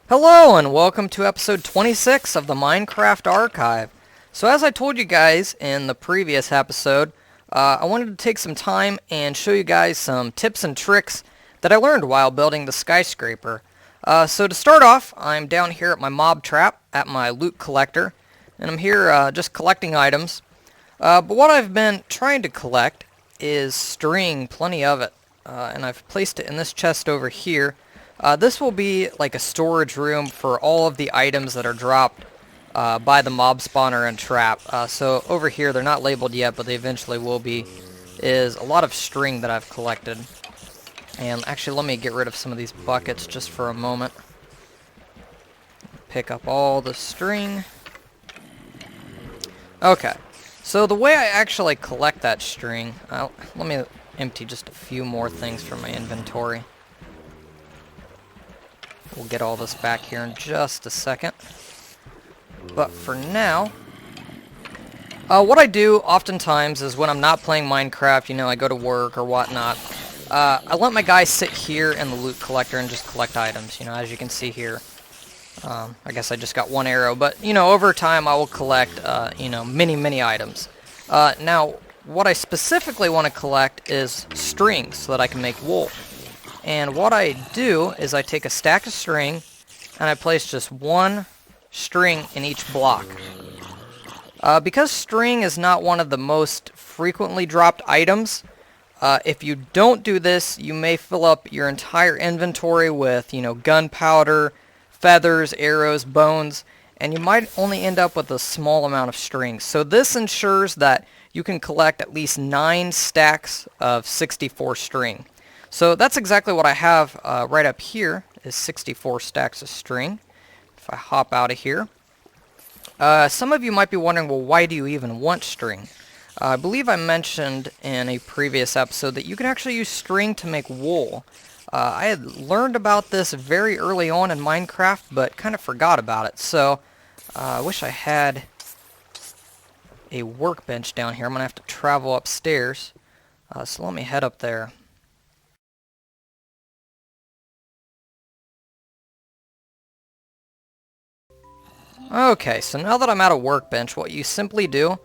Hello and welcome to episode 26 of the Minecraft Archive. So as I told you guys in the previous episode, I wanted to take some time and show you guys some tips and tricks that I learned while building the skyscraper. So to start off, I'm down here at my mob trap at my loot collector, and I'm here just collecting items. But what I've been trying to collect is string, plenty of it, and I've placed it in this chest over here. This will be like a storage room for all of the items that are dropped by the mob spawner and trap. So over here, they're not labeled yet, but they eventually will be, is a lot of string that I've collected. And actually, let me get rid of some of these buckets just for a moment. Pick up all the string. Okay, so the way I actually collect that string, let me empty just a few more things from my inventory. We'll get all this back here in just a second. But for now, what I do oftentimes is when I'm not playing Minecraft, you know, I go to work or whatnot, I let my guy sit here in the loot collector and just collect items, you know, as you can see here. I guess I just got one arrow, but, you know, over time I will collect, you know, many and now, what I specifically want to collect is string so that I can make wool. And what I do is I take a stack of string and I place just one string in each block. Because string is not one of the most frequently dropped items, if you don't do this, you may fill up your entire inventory with, you know, gunpowder, feathers, arrows, bones, and you might only end up with a small amount of string. So this ensures that you can collect at least 9 stacks of 64 string. So that's exactly what I have right up here, is 64 stacks of string. If I hop out of here. Some of you might be wondering, well, why do you even want string? I believe I mentioned in a previous episode that you can actually use string to make wool. I had learned about this very early on in Minecraft, but kind of forgot about it. So I wish I had a workbench down here. I'm going to have to travel upstairs. So let me head up there. Okay, so now that I'm at a workbench, what you simply do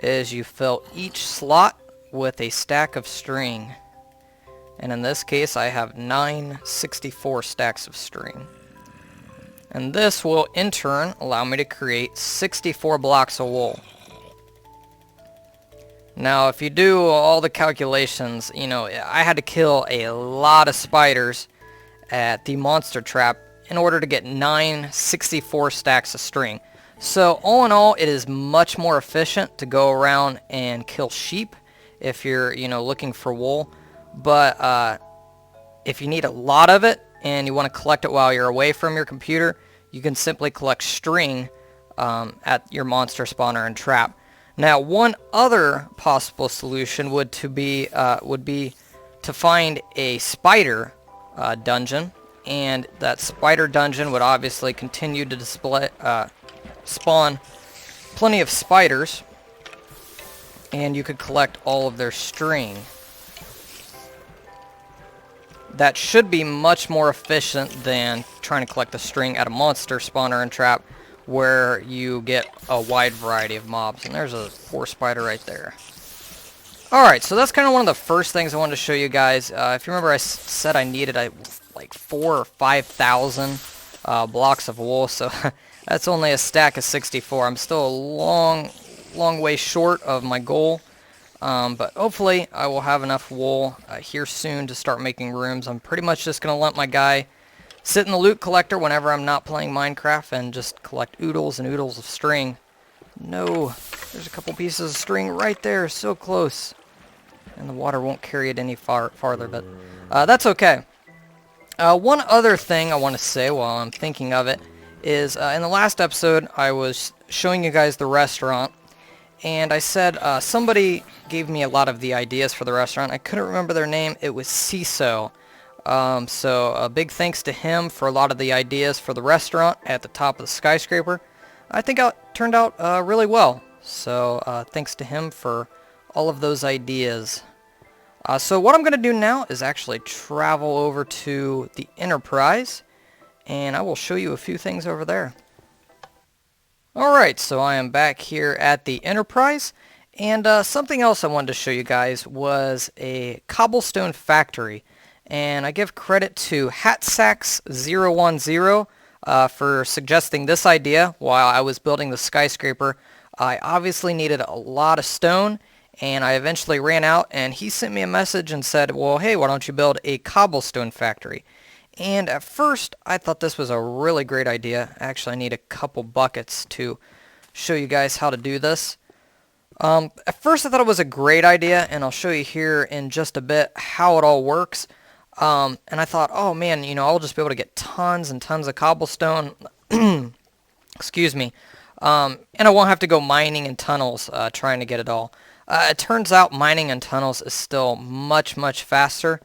is you fill each slot with a stack of string. And in this case, I have 964 stacks of string. And this will, in turn, allow me to create 64 blocks of wool. Now, if you do all the calculations, you know, I had to kill a lot of spiders at the monster trap in order to get 964 stacks of string. So all in all, it is much more efficient to go around and kill sheep if you're, you know, looking for wool. But if you need a lot of it and you want to collect it while you're away from your computer, you can simply collect string at your monster spawner and trap. Now, one other possible solution would be to find a spider dungeon. And that spider dungeon would obviously continue to spawn plenty of spiders, and you could collect all of their string. That should be much more efficient than trying to collect the string at a monster spawner and trap, where you get a wide variety of mobs. And there's a poor spider right there. Alright, so that's kind of one of the first things I wanted to show you guys. If you remember, I said I needed like 4,000 or 5,000 blocks of wool, so that's only a stack of 64. I'm still a long way short of my goal, but hopefully I will have enough wool here soon to start making rooms. I'm pretty much just going to let my guy sit in the loot collector whenever I'm not playing Minecraft and just collect oodles and oodles of string. No, there's a couple pieces of string right there, so close. And the water won't carry it any farther, but that's okay. One other thing I want to say while I'm thinking of it is in the last episode I was showing you guys the restaurant, and I said somebody gave me a lot of the ideas for the restaurant. I couldn't remember their name. It was CISO. So a big thanks to him for a lot of the ideas for the restaurant at the top of the skyscraper. I think it turned out really well. So thanks to him for all of those ideas. So what I'm going to do now is actually travel over to the Enterprise and I will show you a few things over there. Alright, so I am back here at the Enterprise, and something else I wanted to show you guys was a Cobblestone Factory. And I give credit to Hatsax010 for suggesting this idea while I was building the skyscraper. I obviously needed a lot of stone, and I eventually ran out, and he sent me a message and said, well, hey, why don't you build a cobblestone factory? And at first, I thought this was a really great idea. Actually, I need a couple buckets to show you guys how to do this. At first, I thought it was a great idea, and I'll show you here in just a bit how it all works. And I thought, oh man, I'll just be able to get tons and tons of cobblestone. Excuse me. And I won't have to go mining in tunnels trying to get it all. It turns out mining in tunnels is still much, much faster.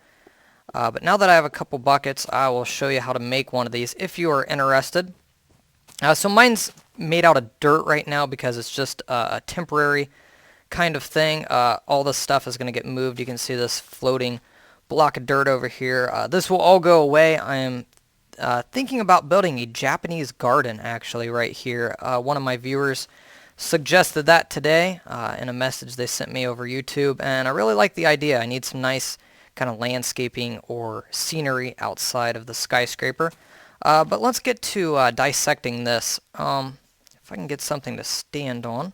But now that I have a couple buckets, I will show you how to make one of these if you are interested. So mine's made out of dirt right now because it's just a temporary kind of thing. All this stuff is going to get moved. You can see this floating block of dirt over here. This will all go away. I am thinking about building a Japanese garden actually right here. One of my viewers suggested that today in a message they sent me over YouTube, and I really like the idea. I need some nice kind of landscaping or scenery outside of the skyscraper. But let's get to dissecting this. If I can get something to stand on.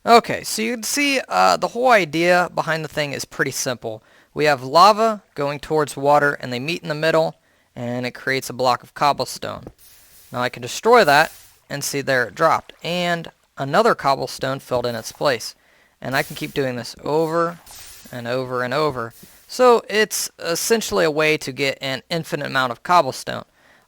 Okay, so you can see the whole idea behind the thing is pretty simple. We have lava going towards water, and they meet in the middle, and it creates a block of cobblestone. Now I can destroy that, and see there it dropped, and another cobblestone filled in its place. And I can keep doing this over and over and over. So it's essentially a way to get an infinite amount of cobblestone.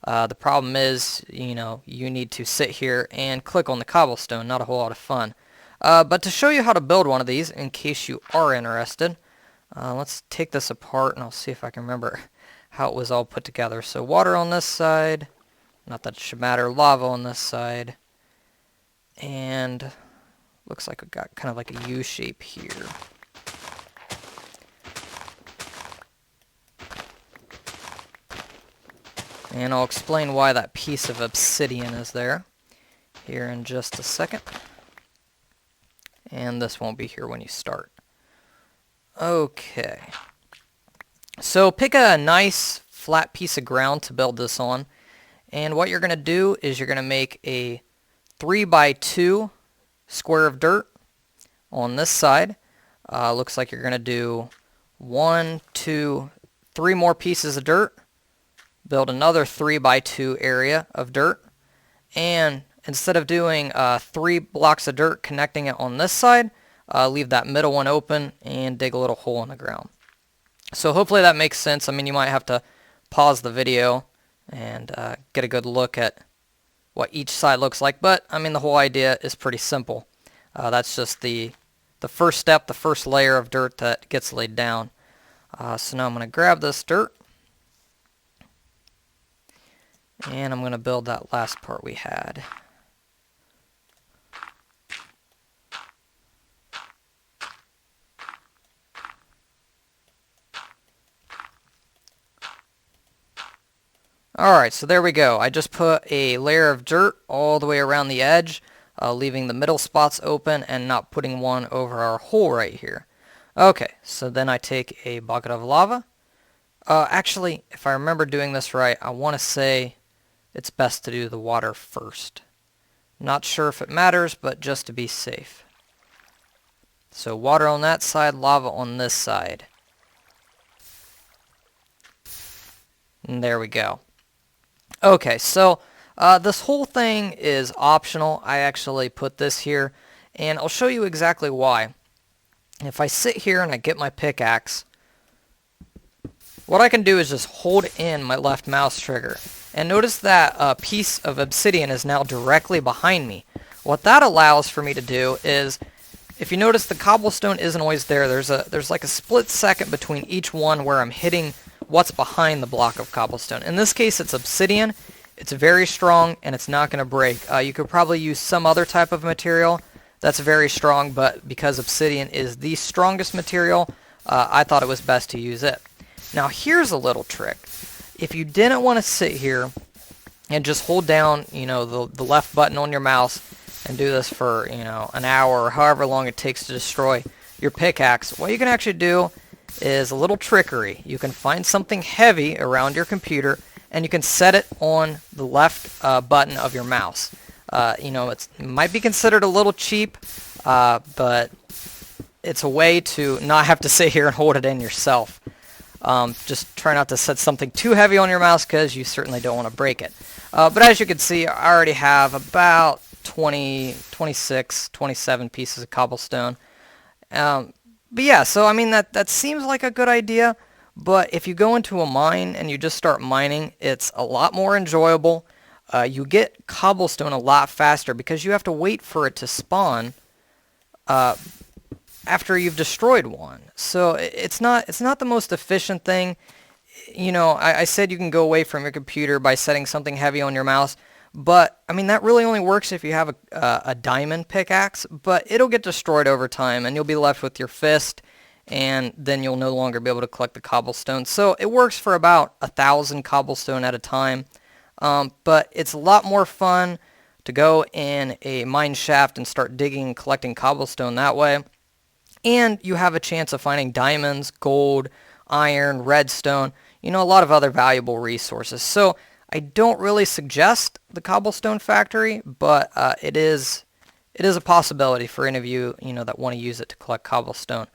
The problem is, you need to sit here and click on the cobblestone. Not a whole lot of fun. But to show you how to build one of these, in case you are interested, let's take this apart and I'll see if I can remember how it was all put together. So water on this side, not that it should matter, lava on this side, and looks like we've got kind of like a U shape here. And I'll explain why that piece of obsidian is there here in just a second. And this won't be here when you start. Okay. So pick a nice flat piece of ground to build this on. And what you're going to do is you're going to make a 3x2 square of dirt on this side. Looks like you're going to do 1, 2, 3 more pieces of dirt. Build another 3x2 area of dirt. And instead of doing 3 blocks of dirt connecting it on this side, leave that middle one open and dig a little hole in the ground. So hopefully that makes sense. I mean, you might have to pause the video and get a good look at what each side looks like. But, I mean, the whole idea is pretty simple. That's just the first step, the first layer of dirt that gets laid down. So now I'm going to grab this dirt. And I'm going to build that last part we had. Alright, so there we go. I just put a layer of dirt all the way around the edge, leaving the middle spots open and not putting one over our hole right here. Okay, so then I take a bucket of lava. Actually, if I remember doing this right, I want to say it's best to do the water first. Not sure if it matters, but just to be safe. So water on that side, lava on this side. And there we go. Okay, so this whole thing is optional. I actually put this here, and I'll show you exactly why. If I sit here and I get my pickaxe, what I can do is just hold in my left mouse trigger. And notice that piece of obsidian is now directly behind me. What that allows for me to do is, if you notice the cobblestone isn't always there, there's like a split second between each one where I'm hitting what's behind the block of cobblestone. In this case, it's obsidian. It's very strong, and it's not going to break. You could probably use some other type of material that's very strong, but because obsidian is the strongest material, I thought it was best to use it. Now here's a little trick. If you didn't want to sit here and just hold down, the left button on your mouse and do this for, an hour or however long it takes to destroy your pickaxe, what you can actually do is a little trickery. You can find something heavy around your computer and you can set it on the left button of your mouse. It might be considered a little cheap, but it's a way to not have to sit here and hold it in yourself. Just try not to set something too heavy on your mouse because you certainly don't want to break it. But as you can see, I already have about 26, 27 pieces of cobblestone. But yeah, so I mean that seems like a good idea, but if you go into a mine and you just start mining, it's a lot more enjoyable. You get cobblestone a lot faster because you have to wait for it to spawn after you've destroyed one. So it's not the most efficient thing. I said you can go away from your computer by setting something heavy on your mouse, but I mean that really only works if you have a diamond pickaxe, but it'll get destroyed over time and you'll be left with your fist, and then you'll no longer be able to collect the cobblestone. So it works for about 1,000 cobblestone at a time, but it's a lot more fun to go in a mine shaft and start digging and collecting cobblestone that way. And you have a chance of finding diamonds, gold, iron, redstone, a lot of other valuable resources. So I don't really suggest the Cobblestone Factory, but it is a possibility for any of you, that want to use it to collect cobblestone.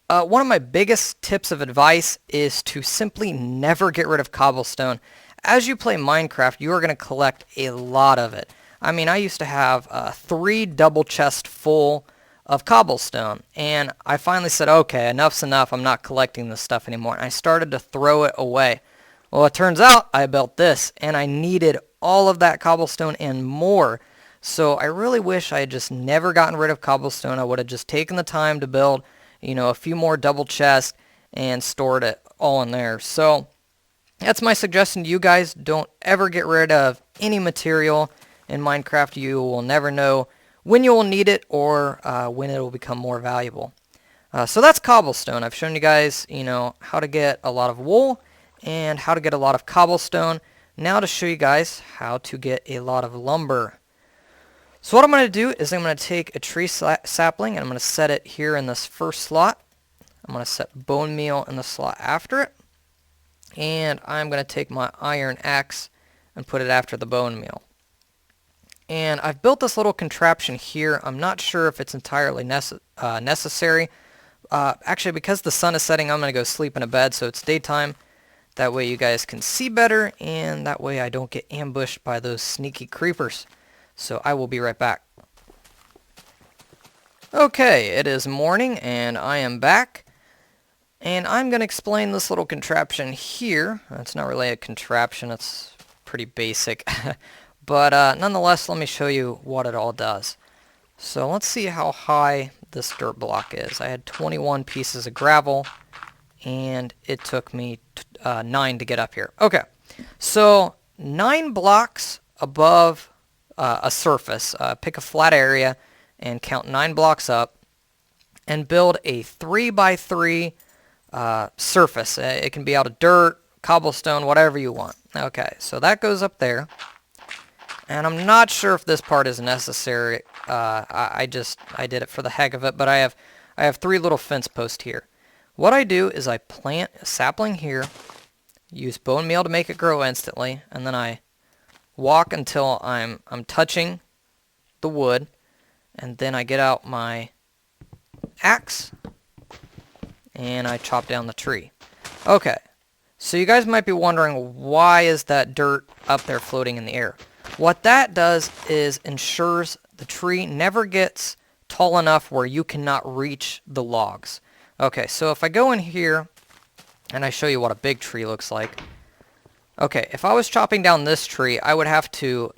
One of my biggest tips of advice is to simply never get rid of cobblestone. As you play Minecraft, you are going to collect a lot of it. I mean, I used to have 3 double chests full of cobblestone, and I finally said, okay, enough's enough, I'm not collecting this stuff anymore, and I started to throw it away. Well, it turns out I built this, and I needed all of that cobblestone and more, so I really wish I had just never gotten rid of cobblestone. I would have just taken the time to build, a few more double chests and stored it all in there. So that's my suggestion to you guys. Don't ever get rid of any material in Minecraft. You will never know when you will need it or when it will become more valuable. So that's cobblestone. I've shown you guys, how to get a lot of wool and how to get a lot of cobblestone. Now to show you guys how to get a lot of lumber. So what I'm going to do is I'm going to take a tree sapling and I'm going to set it here in this first slot. I'm going to set bone meal in the slot after it. And I'm going to take my iron axe and put it after the bone meal. And I've built this little contraption here. I'm not sure if it's entirely necessary. Actually, because the sun is setting, I'm going to go sleep in a bed so it's daytime. That way you guys can see better, and that way I don't get ambushed by those sneaky creepers. So I will be right back. Okay, it is morning, and I am back. And I'm going to explain this little contraption here. It's not really a contraption, it's pretty basic. But nonetheless, let me show you what it all does. So let's see how high this dirt block is. I had 21 pieces of gravel, and it took me 9 to get up here. Okay, so 9 blocks above a surface. Pick a flat area and count 9 blocks up, and build a 3x3 surface. It can be out of dirt, cobblestone, whatever you want. Okay, so that goes up there. And I'm not sure if this part is necessary. I did it for the heck of it, but I have 3 little fence posts here. What I do is I plant a sapling here, use bone meal to make it grow instantly, and then I walk until I'm touching the wood, and then I get out my axe and I chop down the tree. Okay, so you guys might be wondering, why is that dirt up there floating in the air? What that does is ensures the tree never gets tall enough where you cannot reach the logs. Okay, so if I go in here and I show you what a big tree looks like. Okay, if I was chopping down this tree, I would have to,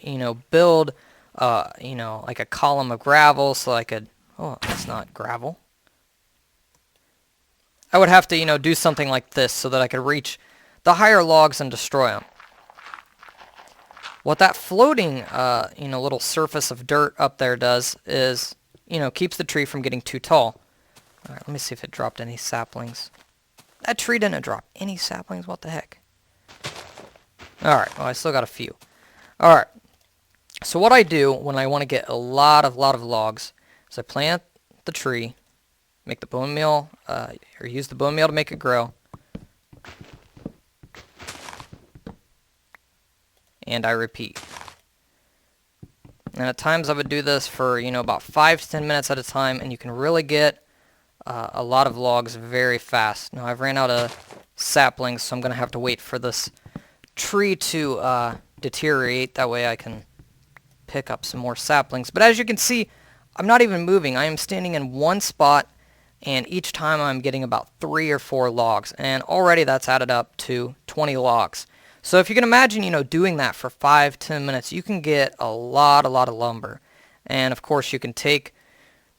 build, like a column of gravel so I could, oh, that's not gravel. I would have to, do something like this so that I could reach the higher logs and destroy them. What that floating, little surface of dirt up there does is, keeps the tree from getting too tall. Alright, let me see if it dropped any saplings. That tree didn't drop any saplings. What the heck? Alright, well, I still got a few. Alright, so what I do when I want to get a lot of logs is I plant the tree, make the bone meal, or use the bone meal to make it grow, and I repeat. And at times I would do this for, about 5 to 10 minutes at a time, and you can really get a lot of logs very fast. Now I've ran out of saplings, so I'm going to have to wait for this tree to deteriorate. That way I can pick up some more saplings. But as you can see, I'm not even moving. I am standing in one spot, and each time I'm getting about 3 or 4 logs, and already that's added up to 20 logs. So if you can imagine, doing that for 5-10 minutes, you can get a lot of lumber. And of course, you can take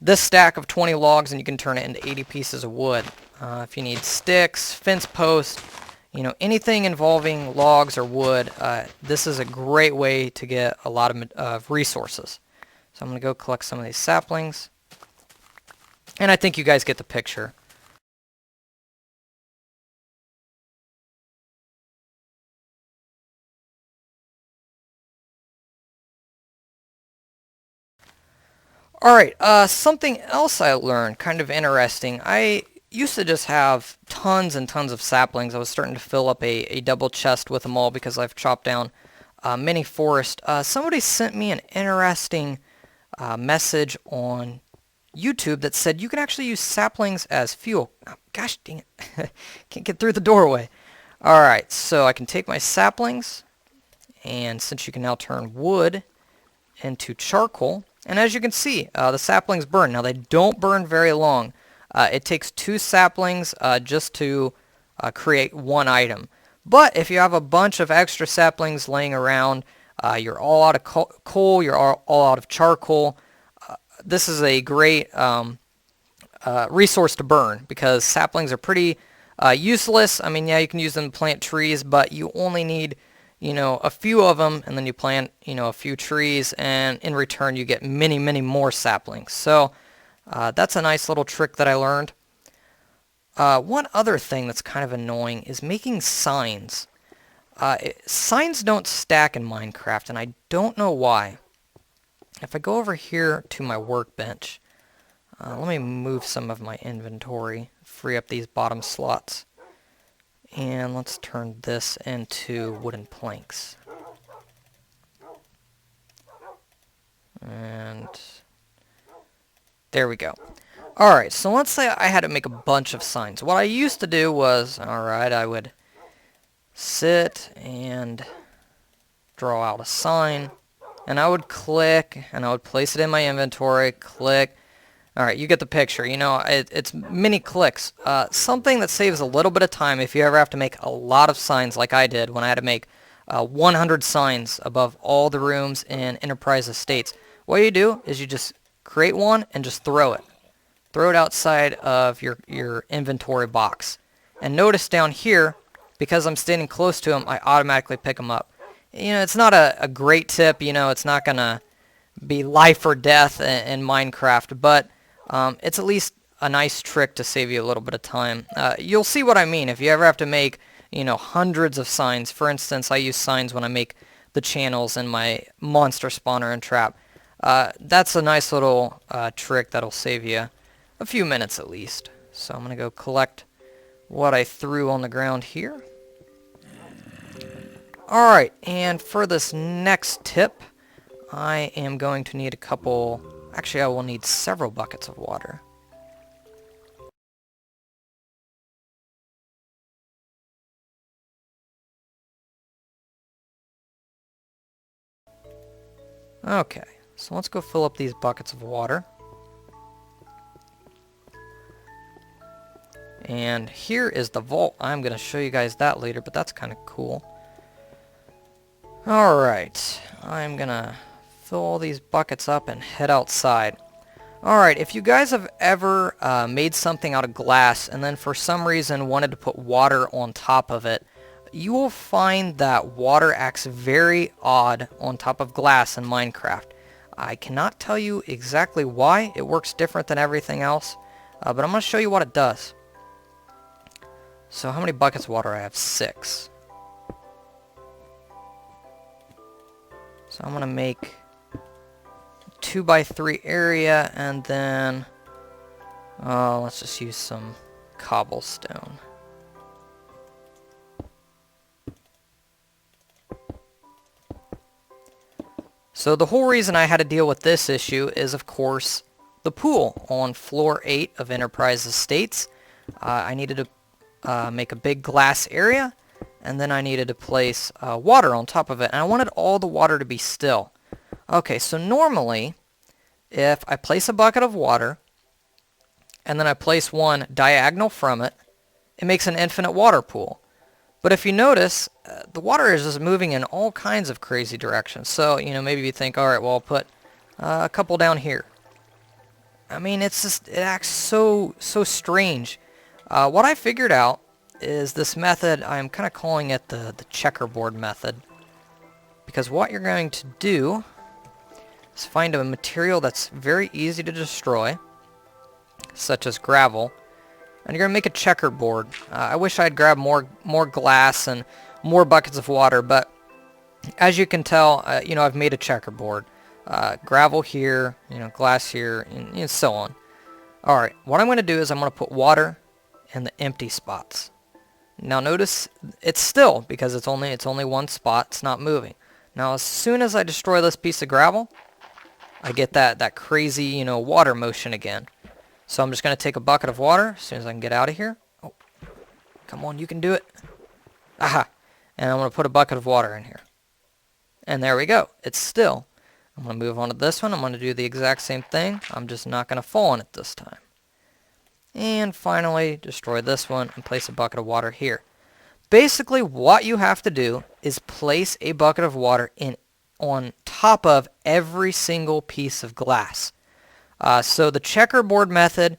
this stack of 20 logs and you can turn it into 80 pieces of wood. If you need sticks, fence posts, anything involving logs or wood, this is a great way to get a lot of resources. So I'm going to go collect some of these saplings. And I think you guys get the picture. Alright, something else I learned, kind of interesting. I used to just have tons and tons of saplings. I was starting to fill up a double chest with them all because I've chopped down many forests. Somebody sent me an interesting message on YouTube that said you can actually use saplings as fuel. Oh, gosh dang it. Can't get through the doorway. Alright, so I can take my saplings, and since you can now turn wood into charcoal, and as you can see, the saplings burn. Now, they don't burn very long. It takes 2 saplings just to create one item. But if you have a bunch of extra saplings laying around, you're all out of coal, you're all out of charcoal, this is a great resource to burn because saplings are pretty useless. I mean, yeah, you can use them to plant trees, but you only need a few of them, and then you plant, a few trees, and in return you get many, many more saplings. So that's a nice little trick that I learned. One other thing that's kind of annoying is making signs. Signs don't stack in Minecraft, and I don't know why. If I go over here to my workbench, let me move some of my inventory, free up these bottom slots. And let's turn this into wooden planks. And there we go. Alright, so let's say I had to make a bunch of signs. What I used to do was, alright, I would sit and draw out a sign, and I would click, and I would place it in my inventory, click. Alright, you get the picture. It's many clicks. Something that saves a little bit of time if you ever have to make a lot of signs like I did when I had to make 100 signs above all the rooms in Enterprise Estates. What you do is you just create one and just throw it. Throw it outside of your inventory box. And notice down here, because I'm standing close to them, I automatically pick them up. It's not a great tip. It's not going to be life or death in Minecraft, but it's at least a nice trick to save you a little bit of time. You'll see what I mean if you ever have to make, hundreds of signs. For instance, I use signs when I make the channels in my monster spawner and trap. That's a nice little trick that'll save you a few minutes at least. So I'm going to go collect what I threw on the ground here. Alright, and for this next tip, I am going to need a couple... Actually, I will need several buckets of water. Okay, so let's go fill up these buckets of water. And here is the vault. I'm going to show you guys that later, but that's kind of cool. Alright, I'm going to fill all these buckets up and head outside. Alright, if you guys have ever made something out of glass and then for some reason wanted to put water on top of it, you will find that water acts very odd on top of glass in Minecraft. I cannot tell you exactly why. It works different than everything else, but I'm going to show you what it does. So how many buckets of water? I have 6. So I'm going to make 2x3 area, and then let's just use some cobblestone. So the whole reason I had to deal with this issue is, of course, the pool on floor 8 of Enterprise Estates. I needed to make a big glass area, and then I needed to place water on top of it, and I wanted all the water to be still. Okay, so normally, if I place a bucket of water, and then I place one diagonal from it, it makes an infinite water pool. But if you notice, the water is just moving in all kinds of crazy directions. So, you know, maybe you think, all right, well, I'll put a couple down here. I mean, it's just, it acts so strange. What I figured out is this method, I'm kind of calling it the checkerboard method. Because what you're going to do is find a material that's very easy to destroy, such as gravel, and you're going to make a checkerboard. I wish I'd grabbed more glass and more buckets of water, but as you can tell, you know, I've made a checkerboard. Gravel here, you know, glass here, and so on. Alright, what I'm going to do is I'm going to put water in the empty spots. Now notice it's still, because it's only one spot, it's not moving. Now as soon as I destroy this piece of gravel, I get that crazy, you know, water motion again. So I'm just going to take a bucket of water as soon as I can get out of here. Oh, come on, you can do it. Aha! And I'm going to put a bucket of water in here. And there we go. It's still. I'm going to move on to this one. I'm going to do the exact same thing. I'm just not going to fall on it this time. And finally, destroy this one and place a bucket of water here. Basically, what you have to do is place a bucket of water on top of every single piece of glass. So the checkerboard method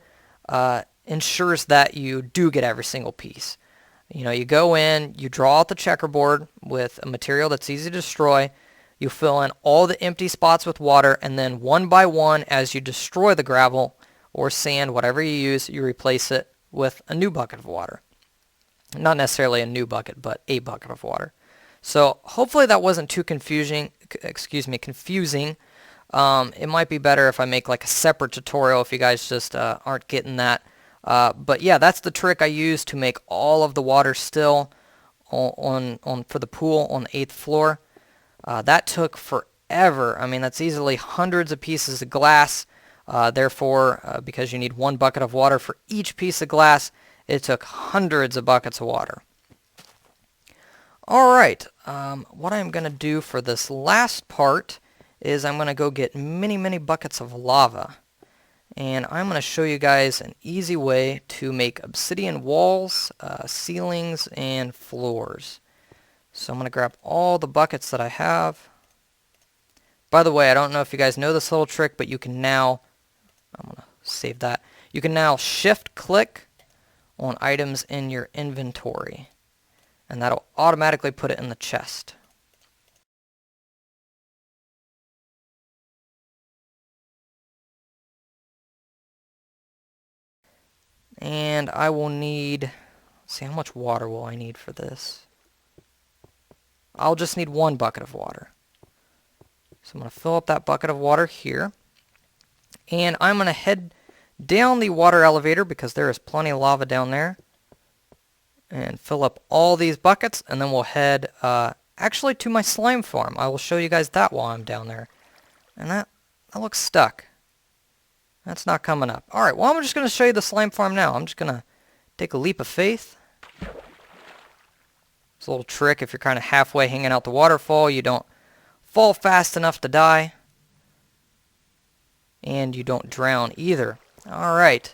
ensures that you do get every single piece. You know, you go in, you draw out the checkerboard with a material that's easy to destroy, you fill in all the empty spots with water, and then one by one, as you destroy the gravel or sand, whatever you use, you replace it with a new bucket of water. Not necessarily a new bucket, but a bucket of water. So hopefully that wasn't too confusing. It might be better if I make like a separate tutorial if you guys just aren't getting that. But yeah, that's the trick I use to make all of the water still on for the pool on the 8th floor. That took forever. I mean, that's easily hundreds of pieces of glass. Therefore, because you need one bucket of water for each piece of glass, it took hundreds of buckets of water. Alright, what I'm going to do for this last part is I'm going to go get many buckets of lava. And I'm going to show you guys an easy way to make obsidian walls, ceilings, and floors. So I'm going to grab all the buckets that I have. By the way, I don't know if you guys know this little trick, but you can now, I'm going to save that, you can now shift-click on items in your inventory. And that'll automatically put it in the chest. And I will need, let's see, how much water will I need for this? I'll just need one bucket of water. So I'm going to fill up that bucket of water here. And I'm going to head down the water elevator because there is plenty of lava down there. And fill up all these buckets, and then we'll head actually to my slime farm. I will show you guys that while I'm down there. And that looks stuck. That's not coming up. Alright, well, I'm just going to show you the slime farm now. I'm just going to take a leap of faith. It's a little trick. If you're kind of halfway hanging out the waterfall, you don't fall fast enough to die. And you don't drown either. Alright.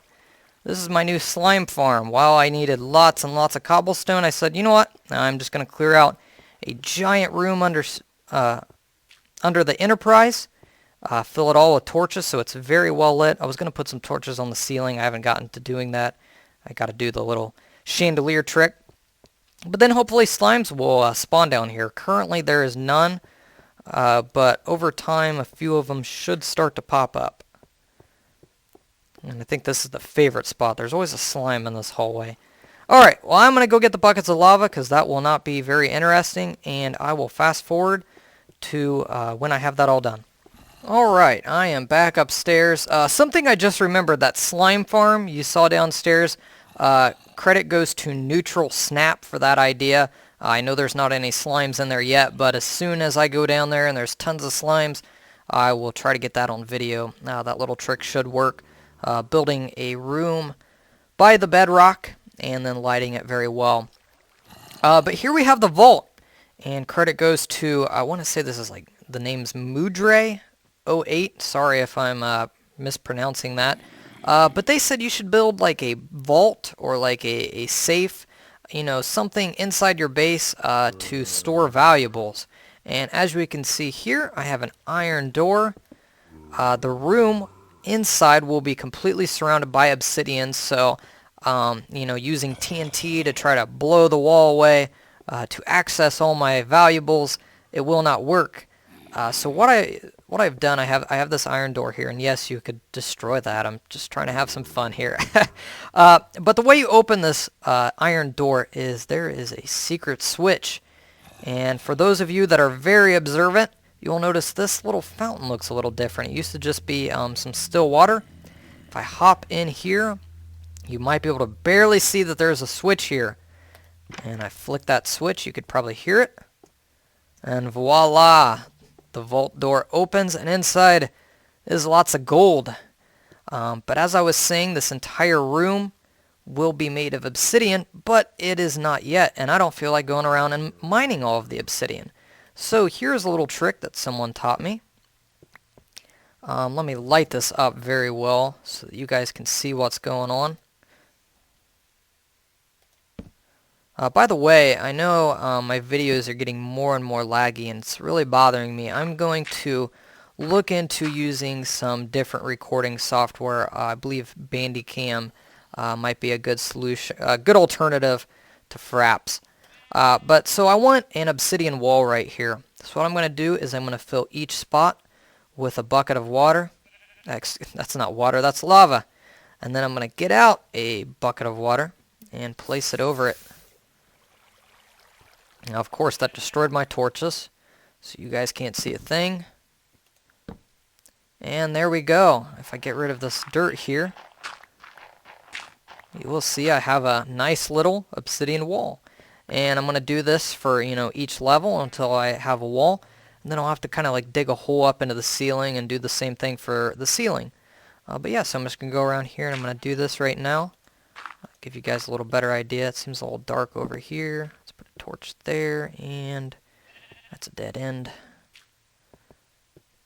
This is my new slime farm. While I needed lots and lots of cobblestone, I said, you know what? I'm just going to clear out a giant room under the Enterprise. Fill it all with torches so it's very well lit. I was going to put some torches on the ceiling. I haven't gotten to doing that. I got to do the little chandelier trick. But then hopefully slimes will spawn down here. Currently there is none, but over time a few of them should start to pop up. And I think this is the favorite spot. There's always a slime in this hallway. Alright, well I'm going to go get the buckets of lava because that will not be very interesting, and I will fast forward to when I have that all done. Alright, I am back upstairs. Something I just remembered, that slime farm you saw downstairs, credit goes to Neutral Snap for that idea. I know there's not any slimes in there yet, but as soon as I go down there and there's tons of slimes, I will try to get that on video. That little trick should work. Building a room by the bedrock and then lighting it very well. But here we have the vault, and credit goes to, I want to say this is like, the name's Jared3118. Sorry if I'm mispronouncing that. But they said you should build like a vault or like a safe, you know, something inside your base to store valuables. And as we can see here, I have an iron door. The room inside will be completely surrounded by obsidian, so you know, using TNT to try to blow the wall away to access all my valuables, it will not work. So what I've done, I have this iron door here, and yes, you could destroy that. I'm just trying to have some fun here. But the way you open this iron door is there is a secret switch. And for those of you that are very observant, you'll notice this little fountain looks a little different. It used to just be some still water. If I hop in here, you might be able to barely see that there's a switch here. And I flick that switch, you could probably hear it. And voila! The vault door opens, and inside is lots of gold. But as I was saying, this entire room will be made of obsidian, but it is not yet, and I don't feel like going around and mining all of the obsidian. So here's a little trick that someone taught me. Let me light this up very well so that you guys can see what's going on. By the way, I know my videos are getting more and more laggy, and it's really bothering me. I'm going to look into using some different recording software. I believe Bandicam might be a good solution, a good alternative to Fraps. But so I want an obsidian wall right here. So what I'm going to do is I'm going to fill each spot with a bucket of water. That's not water, that's lava. And then I'm going to get out a bucket of water and place it over it. Now, of course, that destroyed my torches, so you guys can't see a thing. And there we go. If I get rid of this dirt here, you will see I have a nice little obsidian wall. And I'm going to do this for, you know, each level until I have a wall. And then I'll have to kind of like dig a hole up into the ceiling and do the same thing for the ceiling. But yeah, so I'm just going to go around here and I'm going to do this right now. I'll give you guys a little better idea. It seems a little dark over here. Let's put a torch there, and that's a dead end.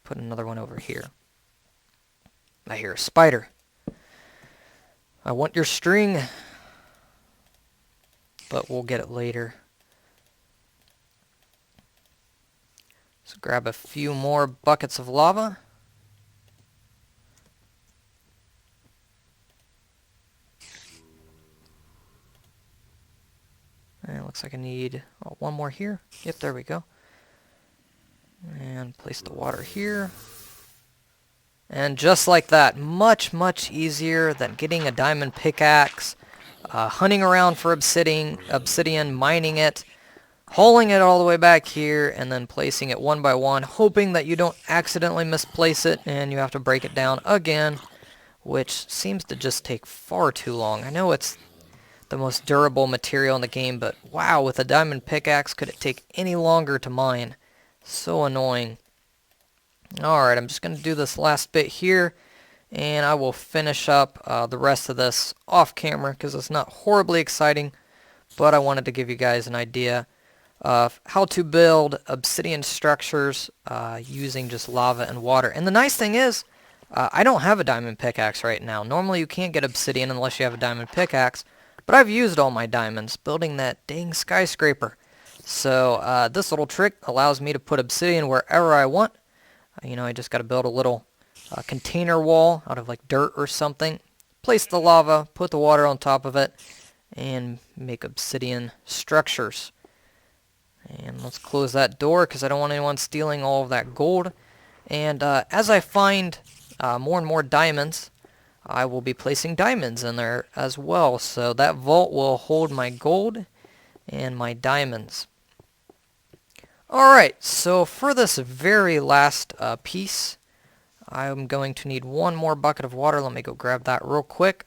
Put another one over here. I hear a spider. I want your string, but we'll get it later. So grab a few more buckets of lava. And it looks like I need one more here. Yep, there we go. And place the water here. And just like that, much, much easier than getting a diamond pickaxe, hunting around for obsidian, mining it, hauling it all the way back here, and then placing it one by one, hoping that you don't accidentally misplace it and you have to break it down again, which seems to just take far too long. I know it's the most durable material in the game, but wow, with a diamond pickaxe, could it take any longer to mine? So annoying. Alright, I'm just going to do this last bit here, and I will finish up the rest of this off camera because it's not horribly exciting, but I wanted to give you guys an idea of how to build obsidian structures using just lava and water. And the nice thing is, I don't have a diamond pickaxe right now. Normally you can't get obsidian unless you have a diamond pickaxe, but I've used all my diamonds building that dang skyscraper. So this little trick allows me to put obsidian wherever I want. You know, I just got to build a little container wall out of like dirt or something. Place the lava, put the water on top of it, and make obsidian structures. And let's close that door because I don't want anyone stealing all of that gold. And as I find more and more diamonds, I will be placing diamonds in there as well. So that vault will hold my gold and my diamonds. Alright, so for this very last piece, I'm going to need one more bucket of water. Let me go grab that real quick.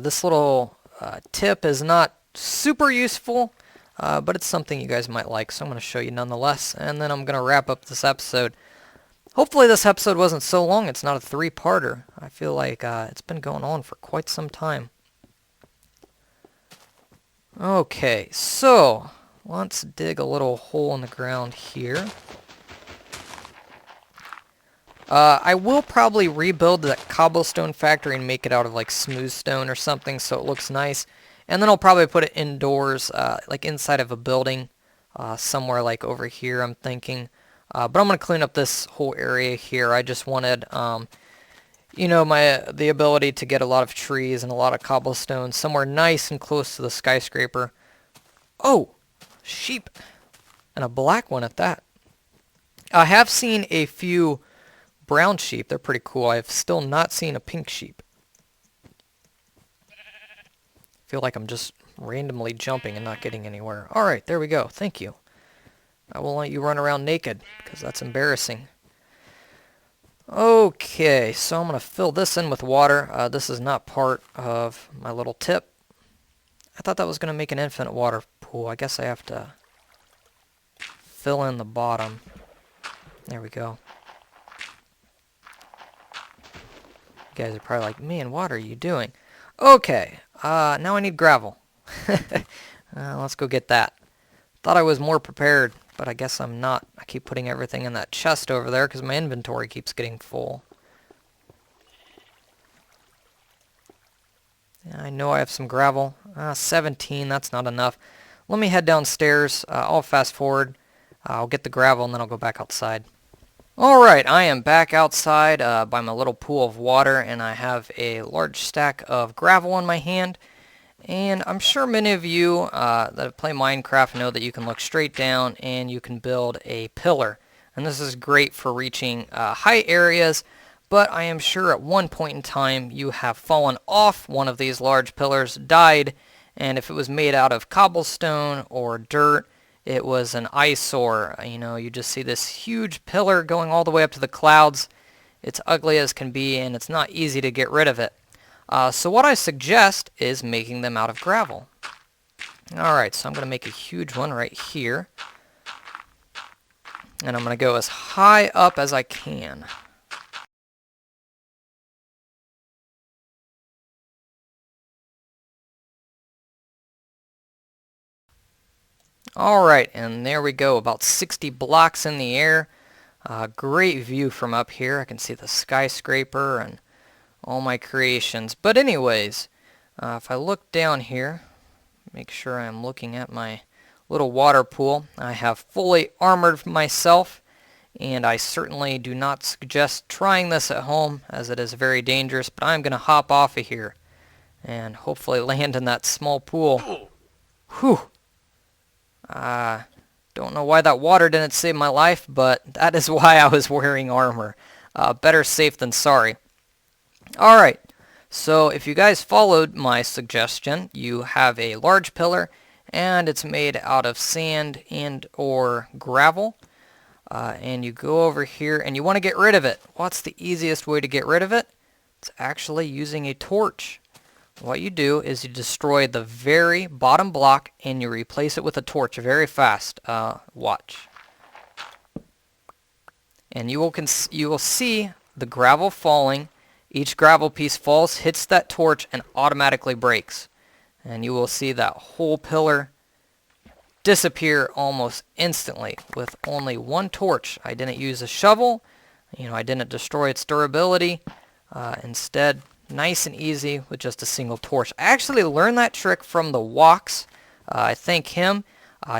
This little tip is not super useful, but it's something you guys might like, so I'm going to show you nonetheless, and then I'm going to wrap up this episode. Hopefully this episode wasn't so long. It's not a three-parter. I feel like it's been going on for quite some time. Okay, so let's dig a little hole in the ground here. I will probably rebuild that Cobblestone Factory and make it out of like smooth stone or something so it looks nice. And then I'll probably put it indoors, like inside of a building, somewhere like over here I'm thinking. But I'm going to clean up this whole area here. I just wanted, you know, the ability to get a lot of trees and a lot of cobblestone somewhere nice and close to the skyscraper. Oh, sheep. And a black one at that. I have seen a few brown sheep. They're pretty cool. I've still not seen a pink sheep. I feel like I'm just randomly jumping and not getting anywhere. Alright, there we go. Thank you. I won't let you run around naked, because that's embarrassing. Okay, so I'm going to fill this in with water. This is not part of my little tip. I thought that was going to make an infinite water pool. I guess I have to fill in the bottom. There we go. You guys are probably like, man, what are you doing? Okay, now I need gravel. Let's go get that. Thought I was more prepared, but I guess I'm not. I keep putting everything in that chest over there because my inventory keeps getting full. Yeah, I know I have some gravel. 17, that's not enough. Let me head downstairs. I'll fast forward. I'll get the gravel and then I'll go back outside. Alright, I am back outside by my little pool of water, and I have a large stack of gravel in my hand. And I'm sure many of you that play Minecraft know that you can look straight down and you can build a pillar. And this is great for reaching high areas, but I am sure at one point in time you have fallen off one of these large pillars, died, and if it was made out of cobblestone or dirt, it was an eyesore. You know, you just see this huge pillar going all the way up to the clouds. It's ugly as can be, and it's not easy to get rid of it. So what I suggest is making them out of gravel. Alright, so I'm going to make a huge one right here. And I'm going to go as high up as I can. Alright, and there we go, about 60 blocks in the air. Great view from up here. I can see the skyscraper and all my creations. But anyways, if I look down here, make sure I'm looking at my little water pool. I have fully armored myself, and I certainly do not suggest trying this at home as it is very dangerous, but I'm going to hop off of here and hopefully land in that small pool. Whew. Don't know why that water didn't save my life, but that is why I was wearing armor. Better safe than sorry. Alright, so if you guys followed my suggestion, you have a large pillar, and it's made out of sand and or gravel. And you go over here, and you want to get rid of it. What's the easiest way to get rid of it? It's actually using a torch. What you do is you destroy the very bottom block, and you replace it with a torch very fast. Watch. And you will see the gravel falling. Each gravel piece falls, hits that torch, and automatically breaks. And you will see that whole pillar disappear almost instantly with only one torch. I didn't use a shovel. You know, I didn't destroy its durability. Instead, nice and easy with just a single torch. I actually learned that trick from the Walks. I thank him.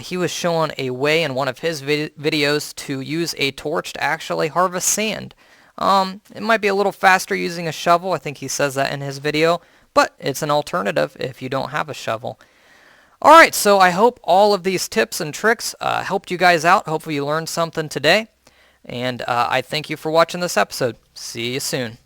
He was showing a way in one of his videos to use a torch to actually harvest sand. It might be a little faster using a shovel. I think he says that in his video, but it's an alternative if you don't have a shovel. Alright, so I hope all of these tips and tricks helped you guys out. Hopefully you learned something today. And I thank you for watching this episode. See you soon.